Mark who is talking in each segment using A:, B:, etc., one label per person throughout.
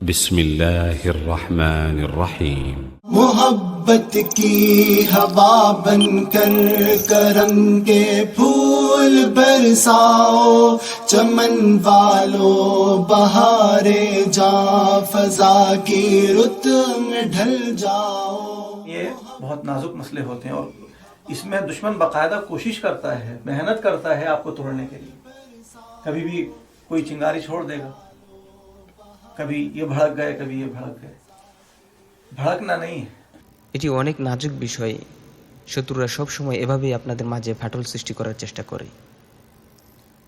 A: बिस्मिल्लाहिर रहमानिर रहीम।
B: मोहब्बत की हवा बनकर करम के फूल बरसाओ, चमन वालों बहारे जा फजा की रुत में ढल जाओ।
C: ये बहुत नाजुक मसले होते हैं और इसमें दुश्मन बाकायदा कोशिश करता है, मेहनत करता है आपको तोड़ने के लिए। कभी भी कोई चिंगारी छोड़ देगा, कभी ये भड़क गए, कभी ये भड़क गए। भड़कना नहीं है।
D: এটি অনেক নাজুক বিষয়। শত্রুরা সব সময় এভাবেই আপনাদের মাঝে ফাটল সৃষ্টি করার চেষ্টা করে।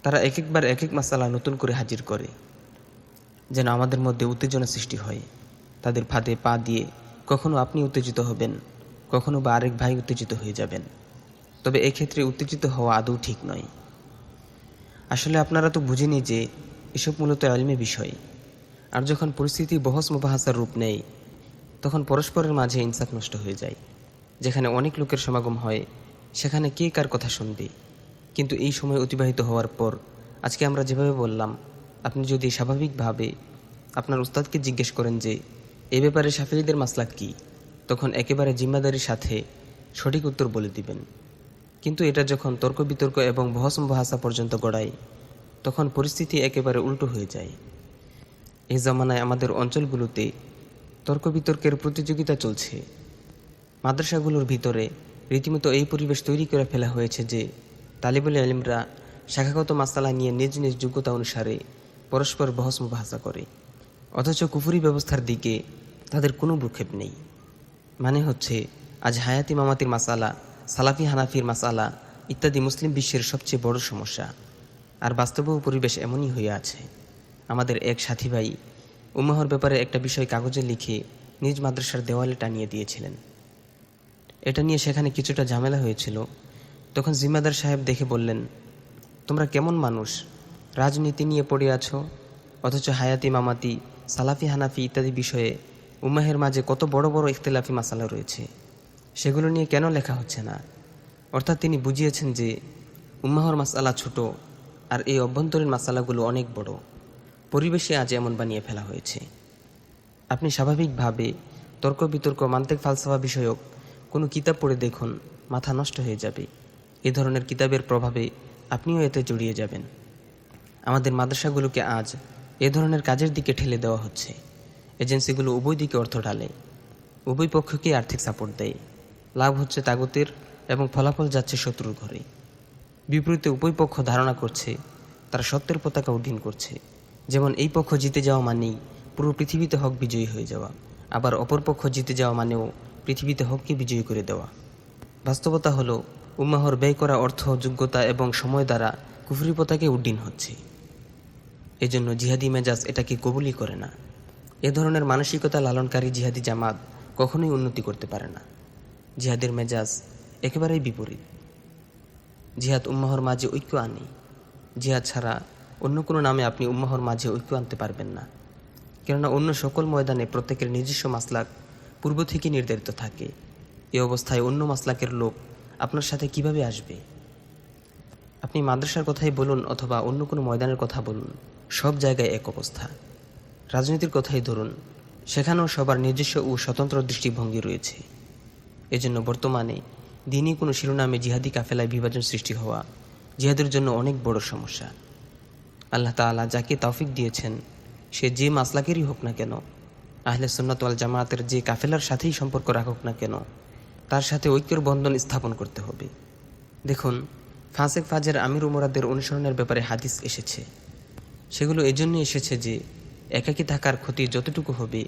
D: তারা এক একবার এক এক মাসালা নতুন করে হাজির করে, যেন আমাদের মধ্যে উত্তেজনা সৃষ্টি হয়। তাদের ফাঁদে পা দিয়ে কখনো আপনি উত্তেজিত হবেন, কখনো বা আরেক ভাই উত্তেজিত হয়ে যাবেন। তবে এক্ষেত্রে উত্তেজিত হওয়া আদৌ ঠিক নয়। আসলে আপনারা তো বুঝেনি যে এসব মূলত ইলমি বিষয়। আর যখন পরিস্থিতি বহস মুবাহাসার রূপ নেয়, তখন পরস্পরের মাঝে ইনসাফ নষ্ট হয়ে যায়। যেখানে অনেক লোকের সমাগম হয়, সেখানে কে কার কথা শুনবে? কিন্তু এই সময় অতিবাহিত হওয়ার পর আজকে আমরা যেভাবে বললাম, আপনি যদি স্বাভাবিকভাবে আপনার উস্তাদকে জিজ্ঞেস করেন যে এ ব্যাপারে শাফিঈদের মাসলাক কী, তখন একেবারে জিম্মাদারির সাথে সঠিক উত্তর বলে দিবেন। কিন্তু এটা যখন তর্ক বিতর্ক এবং বহস মুবাহাসা পর্যন্ত গড়ায়, তখন পরিস্থিতি একেবারে উল্টো হয়ে যায়। এই জামানায় আমাদের অঞ্চলগুলোতে তর্ক বিতর্কের প্রতিযোগিতা চলছে। মাদ্রাসাগুলোর ভিতরে রীতিমতো এই পরিবেশ তৈরি করে ফেলা হয়েছে যে তালিবুল ইলমরা শাখাগত মাসালা নিয়ে নিজ নিজ যোগ্যতা অনুসারে পরস্পর বহস মুবাহাসা করে, অথচ কুফরি ব্যবস্থার দিকে তাদের কোনো ভ্রুক্ষেপ নেই। মানে হচ্ছে, আজ হায়াতি মামাতির মাসালা, সালাফি হানাফির মাসালা ইত্যাদি মুসলিম বিশ্বের সবচেয়ে বড় সমস্যা। আর বাস্তবেও পরিবেশ এমনই হয়ে আছে। আমাদের এক সাথী ভাই উম্মাহর ব্যাপারে একটা বিষয় কাগজে লিখে নিজ মাদ্রাসার দেওয়ালে টানিয়ে দিয়েছিলেন। এটা নিয়ে সেখানে কিছুটা ঝামেলা হয়েছিল। তখন জিম্মাদার সাহেব দেখে বললেন, তোমরা কেমন মানুষ, রাজনীতি নিয়ে পড়ে আছো, অথচ হায়াতি মামাতি, সালাফি হানাফি ইত্যাদি বিষয়ে উম্মাহের মাঝে কত বড় বড় ইখতিলাফি মাসালা রয়েছে, সেগুলো নিয়ে কেন লেখা হচ্ছে না? অর্থাৎ তিনি বুঝিয়েছেন যে উম্মাহর মাসালা ছোট আর এই অভ্যন্তরীণ মাসালাগুলো অনেক বড়। পরিবেশে আজ এমন বানিয়ে ফেলা হয়েছে। আপনি স্বাভাবিকভাবে তর্ক বিতর্ক, মান্তিক ফালসাফা বিষয়ক কোনো কিতাব পড়ে দেখুন, মাথা নষ্ট হয়ে যাবে। এ ধরনের কিতাবের প্রভাবে আপনিও এতে জড়িয়ে যাবেন। আমাদের মাদ্রাসাগুলোকে আজ এ ধরনের কাজের দিকে ঠেলে দেওয়া হচ্ছে। এজেন্সিগুলো উভয় দিকে অর্থ ঢালে, উভয় পক্ষকে আর্থিক সাপোর্ট দেয়। লাভ হচ্ছে তাগুতের এবং ফলাফল যাচ্ছে শত্রুর ঘরে। বিপরীতে উভয় পক্ষ ধারণা করছে তারা সত্যের পতাকা উড্ডীন করছে। যেমন এই পক্ষ জিতে যাওয়া মানেই পুরো পৃথিবীতে হক বিজয়ী হয়ে যাওয়া, আবার অপর পক্ষ জিতে যাওয়া মানেও পৃথিবীতে হককে বিজয়ী করে দেওয়া। বাস্তবতা হলো, উম্মাহর ব্যয় করা অর্থ, যোগ্যতা এবং সময় দ্বারা কুফরি পতাকে উড্ডীন হচ্ছে। এজন্য জিহাদি মেজাজ এটাকে কবুলই করে না। এ ধরনের মানসিকতা লালনকারী জিহাদি জামাত কখনোই উন্নতি করতে পারে না। জিহাদের মেজাজ একেবারেই বিপরীত। জিহাদ উম্মাহর মাঝে ঐক্য আনে। জিহাদ ছাড়া অন্য কোনো নামে আপনি উম্মাহর মাঝে ঐক্য আনতে পারবেন না। কেননা অন্য সকল ময়দানে প্রত্যেকের নিজস্ব মাসলাক পূর্ব থেকে নির্ধারিত থাকে। এ অবস্থায় অন্য মাসলাকের লোক আপনার সাথে কিভাবে আসবে? আপনি মাদ্রাসার কথাই বলুন অথবা অন্য কোনো ময়দানের কথা বলুন, সব জায়গায় এক অবস্থা। রাজনীতির কথাই ধরুন, সেখানেও সবার নিজস্ব ও স্বতন্ত্র দৃষ্টিভঙ্গি রয়েছে। এজন্য বর্তমানে দিনই কোনো শিরোনামে জিহাদি কাফেলায় বিভাজন সৃষ্টি হওয়া জিহাদের জন্য অনেক বড় সমস্যা। আল্লাহ তাআলা যাকে তৌফিক দিয়েছেন, সে যে মাসলাকেরই হোক না কেন, আহলে সুন্নাত ওয়াল জামায়াতের যে কাফেলার সাথেই সম্পর্ক রাখুক না কেন, তার সাথে ঐক্যের বন্ধন স্থাপন করতে হবে। দেখুন, ফাসেক ফাজের আমির উমরাদের অনুসরণের ব্যাপারে হাদিস এসেছে। সেগুলো এজন্যই এসেছে যে একাকী থাকার ক্ষতি যতটুকু হবে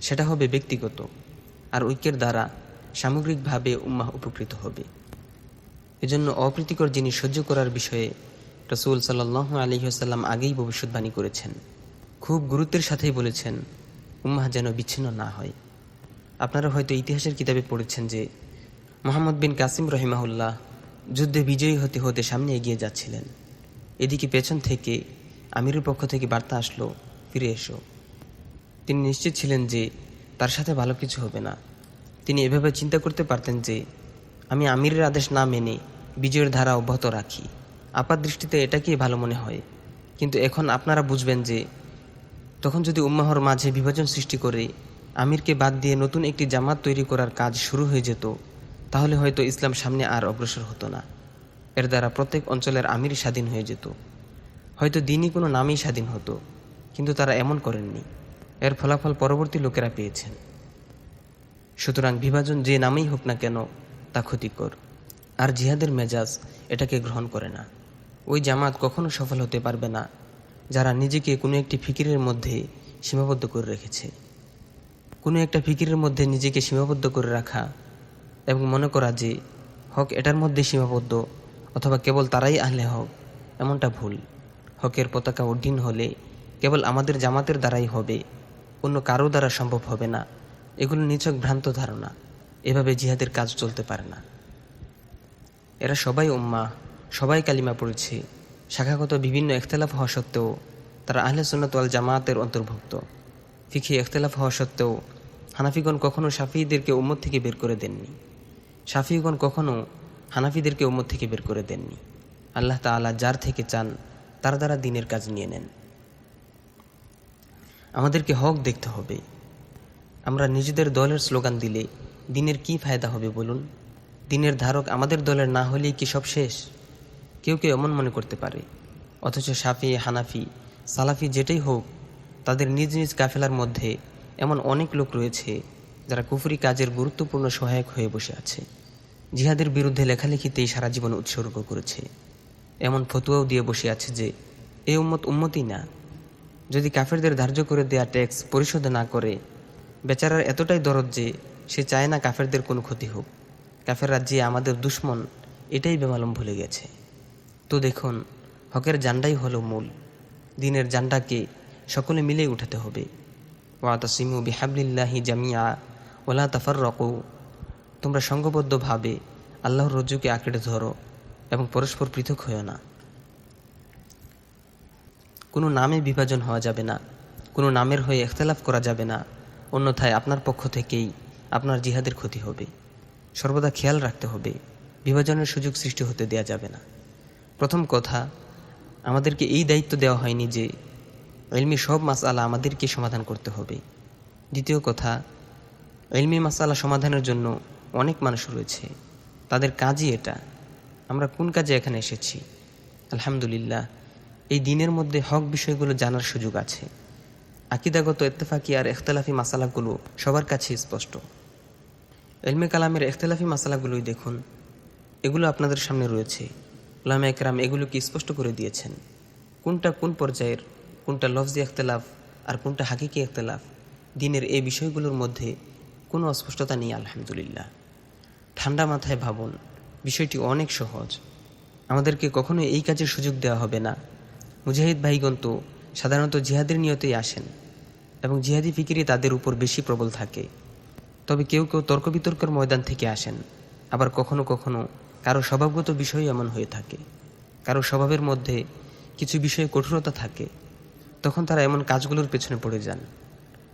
D: সেটা হবে ব্যক্তিগত, আর ঐক্যের দ্বারা সামগ্রিকভাবে উম্মাহ উপকৃত হবে। এজন্য অপ্রীতিকর জিনিস সহ্য করার বিষয়ে রাসূল সাল্লাল্লাহু আলাইহি ওয়াসাল্লাম আগেই ভবিষ্যদ্বাণী করেছেন। খুব গুরুত্বের সাথেই বলেছেন, উম্মাহ যেন বিচ্ছিন্ন না হয়। আপনারা হয়তো ইতিহাসের কিতাবে পড়েছেন যে মুহাম্মদ বিন কাসিম রহিমাহুল্লাহ যুদ্ধে বিজয়ী হতে হতে সামনে এগিয়ে যাচ্ছিলেন। এদিকে পেছন থেকে আমিরের পক্ষ থেকে বার্তা আসলো, ফিরে এসো। তিনি নিশ্চিত ছিলেন যে তার সাথে ভালো কিছু হবে না। তিনি এভাবে চিন্তা করতে পারতেন যে আমি আমিরের আদেশ না মেনে বিজয়ের ধারা অব্যাহত রাখি, আপাত দৃষ্টিতে এটাকেই ভালো মনে হয়। কিন্তু এখন আপনারা বুঝবেন যে তখন যদি উম্মাহর মাঝে বিভাজন সৃষ্টি করে আমিরকে বাদ দিয়ে নতুন একটি জামাত তৈরি করার কাজ শুরু হয়ে যেত, তাহলে হয়তো ইসলাম সামনে আর অগ্রসর হতো না। এর দ্বারা প্রত্যেক অঞ্চলের আমির স্বাধীন হয়ে যেত, হয়তো দিনই কোনো নামই স্বাধীন হতো। কিন্তু তারা এমন করেননি। এর ফলাফল পরবর্তী লোকেরা পেয়েছেন। সুতরাং বিভাজন যে নামেই হোক না কেন তা ক্ষতিকর, আর জিহাদের মেজাজ এটাকে গ্রহণ করে না। ওই জামাত কখনো সফল হতে পারবে না যারা নিজেকে কোনো একটি ফিকিরের মধ্যে সীমাবদ্ধ করে রেখেছে। কোনো একটা ফিকিরের মধ্যে নিজেকে সীমাবদ্ধ করে রাখা এবং মনে করা যে হক এটার মধ্যে সীমাবদ্ধ অথবা কেবল তারাই আহলে হক, এমনটা ভুল। হকের পতাকা উড্ডীন হলে কেবল আমাদের জামাতের দ্বারাই হবে, অন্য কারো দ্বারা সম্ভব হবে না। এগুলো নিছক ভ্রান্ত ধারণা। এভাবে জিহাদের কাজ চলতে পারে না। এরা সবাই উম্মাহ, সবাই কালিমা পড়েছে। শাখাগত বিভিন্ন ইখতিলাফ হওয়া সত্ত্বেও তারা আহলে সুন্নাত ওয়াল জামাতের অন্তর্ভুক্ত। ফিকহি ইখতিলাফ হওয়া সত্ত্বেও হানাফিগণ কখনও শাফিঈদেরকে উম্মত থেকে বের করে দেননি। শাফিঈগণ কখনও হানাফিদেরকে উম্মত থেকে বের করে দেননি। আল্লাহ তাআলা যার থেকে চান তার দ্বারা দ্বীনের কাজ নিয়ে নেন। আমাদেরকে হক দেখতে হবে। আমরা নিজেদের দলের স্লোগান দিলে দ্বীনের কি ফায়দা হবে বলুন? দ্বীনের ধারক আমাদের দলের না হলেই কি সব শেষ? কেউ কেউ এমন মনে করতে পারে। অথচ শাফি, হানাফি, সালাফি যেটাই হোক, তাদের নিজ নিজ কাফেলার মধ্যে এমন অনেক লোক রয়েছে যারা কুফরি কাজের গুরুত্বপূর্ণ সহায়ক হয়ে বসে আছে। জিহাদের বিরুদ্ধে লেখালেখিতেই সারা জীবন উৎসর্গ করেছে। এমন ফতুয়াও দিয়ে বসে আছে যে এই উম্মত উম্মতই না। যদি কাফেরদের ধার্য করে দেয়া ট্যাক্স পরিশোধ না করে, বেচারার এতটাই দরদ যে সে চায় না কাফেরদের কোনো ক্ষতি হোক। কাফেররা যে আমাদের দুশ্মন, এটাই বেমালুম ভুলে গেছে। তো দেখুন, হকের জান্ডাই হলো মূল। দ্বীনের জান্ডাকে সকলে মিলেই উঠাতে হবে। ওয়াতাসিমু বিহাবলিল্লাহি জামিয়া ওয়ালা তাফাররাকু। তোমরা সংঘবদ্ধভাবে আল্লাহর রজ্জুকে আঁকড়ে ধরো এবং পরস্পর পৃথক হয়েও না। কোনো নামে বিভাজন হওয়া যাবে না, কোনো নামের হয়ে ইখতিলাফ করা যাবে না, অন্যথায় আপনার পক্ষ থেকেই আপনার জিহাদের ক্ষতি হবে। সর্বদা খেয়াল রাখতে হবে, বিভাজনের সুযোগ সৃষ্টি হতে দেয়া যাবে না। প্রথম কথা, আমাদেরকে এই দায়িত্ব দেওয়া হয়নি যে ইলমি সব মাসআলা আমাদেরকে সমাধান করতে হবে। দ্বিতীয় কথা, ইলমি মাসআলা সমাধানের জন্য অনেক মানুষ রয়েছে, তাদের কাজই এটা। আমরা কোন কাজে এখানে এসেছি? আলহামদুলিল্লাহ, এই দ্বীনের মধ্যে হক বিষয়গুলো জানার সুযোগ আছে। আকীদাগত ইত্তেফাকি আর ইখতিলাফি মাসালাগুলো সবার কাছে স্পষ্ট। ইলমে কালামের ইখতিলাফি মাসালাগুলোই দেখুন, এগুলো আপনাদের সামনে রয়েছে। উলামা ইকরাম এগুলোকে স্পষ্ট করে দিয়েছেন, কোনটা কোন পর্যায়ের, কোনটা লফজি ইখতিলাফ আর কোনটা হাকিকি ইখতিলাফ। দ্বীনের এই বিষয়গুলোর মধ্যে কোনো অস্পষ্টতা নেই। আলহামদুলিল্লাহ, ঠান্ডা মাথায় ভাবুন, বিষয়টি অনেক সহজ। আমাদেরকে কখনো এই কাজের সুযোগ দেওয়া হবে না। মুজাহিদ ভাইগণ তো সাধারণত জিহাদের নিয়তেই আসেন এবং জিহাদি ফিকিরি তাদের উপর বেশি প্রবল থাকে। তবে কেউ কেউ তর্ক বিতর্কের ময়দান থেকে আসেন। আবার কখনো কখনো কারো স্বভাবগত বিষয় এমন হয়ে থাকে, কারো স্বভাবের মধ্যে কিছু বিষয়ে কঠোরতা থাকে। তখন তারা এমন কাজগুলোর পেছনে পড়ে যান।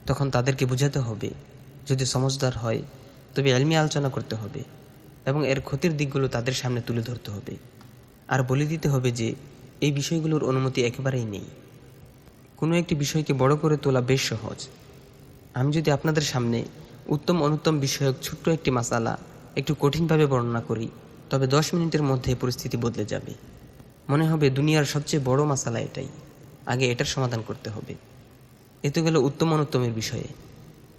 D: তখন তাদেরকে বোঝাতে হবে, যদি সমঝদার হয় তবে ইলমি আলোচনা করতে হবে এবং এর ক্ষতির দিকগুলো তাদের সামনে তুলে ধরতে হবে। আর বলে দিতে হবে যে এই বিষয়গুলোর অনুমতি একেবারেই নেই। কোনো একটি বিষয়কে বড় করে তোলা বেশ সহজ। আমি যদি আপনাদের সামনে উত্তম অনুত্তম বিষয়ক ছোট্ট একটি মাসালা একটু কঠিনভাবে বর্ণনা করি, তবে 10 মিনিটের মধ্যে পরিস্থিতি বদলে যাবে। মনে হবে দুনিয়ার সবচেয়ে বড় মাসালা এটাই, আগে এটার সমাধান করতে হবে। এ তো গেল উত্তম অনুত্তমের বিষয়ে।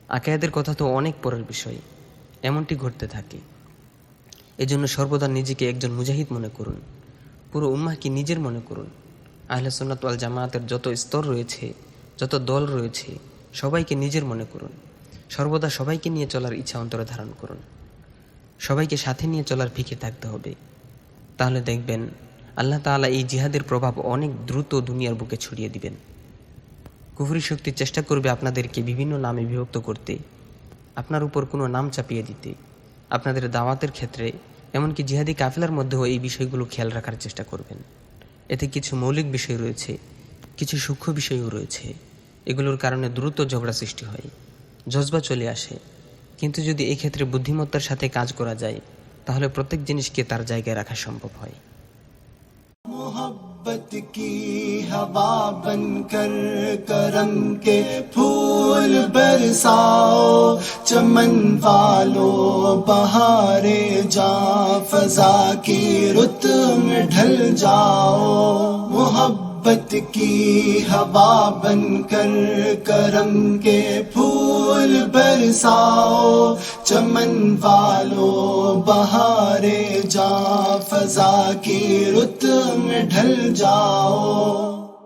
D: আকিদার কথা তো অনেক পরের বিষয়। এমনটি ঘটতে থাকে। এজন্য সর্বদা নিজেকে একজন মুজাহিদ মনে করুন। পুরো উম্মাহকে নিজের মনে করুন। আহলে সুন্নাত ওয়াল জামাতের যত স্তর রয়েছে, যত দল রয়েছে, সবাইকে নিজের মনে করুন। সর্বদা সবাইকে নিয়ে চলার ইচ্ছা অন্তরে ধারণ করুন। সবাইকে সাথে নিয়ে চলার ফিকির থাকতে হবে। তাহলে দেখবেন আল্লাহ তাআলা এই জিহাদের প্রভাব অনেক দ্রুত দুনিয়ার বুকে ছড়িয়ে দিবেন। কুফরি শক্তি চেষ্টা করবে আপনাদেরকে বিভিন্ন নামে বিভক্ত করতে, আপনার উপর কোনো নাম চাপিয়ে দিতে। আপনাদের দাওয়াতের ক্ষেত্রে, এমনকি জিহাদি কাফেলার মধ্যেও এই বিষয়গুলো খেয়াল রাখার চেষ্টা করবেন। এতে কিছু মৌলিক বিষয় রয়েছে, কিছু সূক্ষ্ম বিষয়ও রয়েছে। এগুলোর কারণে দ্রুত ঝগড়া সৃষ্টি হয়, জজবা চলে আসে। কিন্তু যদি এই ক্ষেত্রে বুদ্ধিমত্তার সাথে কাজ করা যায়, তাহলে প্রত্যেক জিনিসকে তার জায়গায় রাখা সম্ভব হয়।
B: मोहब्बत की हवा बनकर करम के फूल बरसाओ, चमन वालों बहारे जा फजा की रुत में ढल जाओ। मोहब्बत की हवा बनकर करम के फूल बरसाओ, चमन वालों बहारे जा फजा की रुत में ढल जाओ।